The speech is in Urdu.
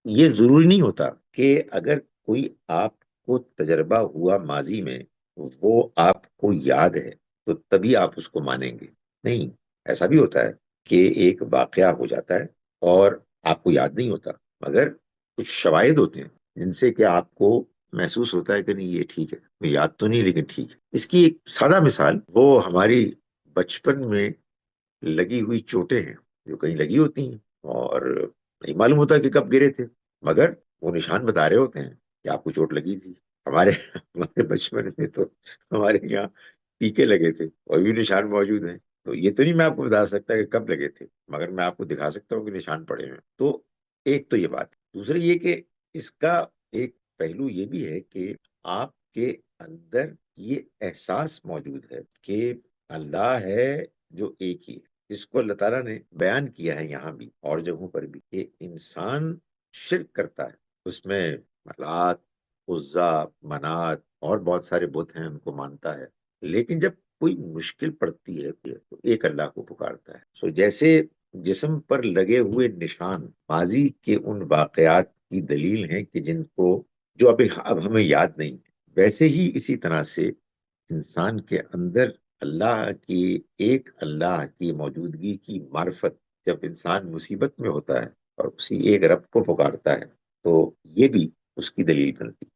یہ ضروری نہیں ہوتا کہ اگر کوئی آپ کو تجربہ ہوا ماضی میں وہ آپ کو یاد ہے تو تبھی آپ اس کو مانیں گے. نہیں، ایسا بھی ہوتا ہے کہ ایک واقعہ ہو جاتا ہے اور آپ کو یاد نہیں ہوتا، مگر کچھ شواہد ہوتے ہیں جن سے کہ آپ کو محسوس ہوتا ہے کہ نہیں یہ ٹھیک ہے، مجھے یاد تو نہیں لیکن ٹھیک ہے. اس کی ایک سادہ مثال وہ ہماری بچپن میں لگی ہوئی چوٹیں ہیں جو کہیں لگی ہوتی ہیں اور نہیں معلوم ہوتا کہ کب گرے تھے، مگر وہ نشان بتا رہے ہوتے ہیں کہ آپ کو چوٹ لگی تھی. ہمارے بچپن میں تو ہمارے یہاں ٹیکے لگے تھے اور بھی نشان موجود ہیں. تو یہ تو نہیں میں آپ کو بتا سکتا کہ کب لگے تھے، مگر میں آپ کو دکھا سکتا ہوں کہ نشان پڑے ہوئے ہیں. تو ایک تو یہ بات. دوسری یہ کہ اس کا ایک پہلو یہ بھی ہے کہ آپ کے اندر یہ احساس موجود ہے کہ اللہ ہے جو ایک ہی ہے. اس کو اللہ تعالیٰ نے بیان کیا ہے یہاں بھی اور جگہوں پر بھی کہ انسان شرک کرتا ہے، اس میں لات، عزا، منات اور بہت سارے بت ہیں ان کو مانتا ہے، لیکن جب کوئی مشکل پڑتی ہے تو ایک اللہ کو پکارتا ہے. سو جیسے جسم پر لگے ہوئے نشان ماضی کے ان واقعات کی دلیل ہیں کہ جن کو جو اب ہمیں یاد نہیں ہے، ویسے ہی اسی طرح سے انسان کے اندر اللہ کی ایک اللہ کی موجودگی کی معرفت جب انسان مصیبت میں ہوتا ہے اور اسی ایک رب کو پکارتا ہے تو یہ بھی اس کی دلیل بنتی ہے.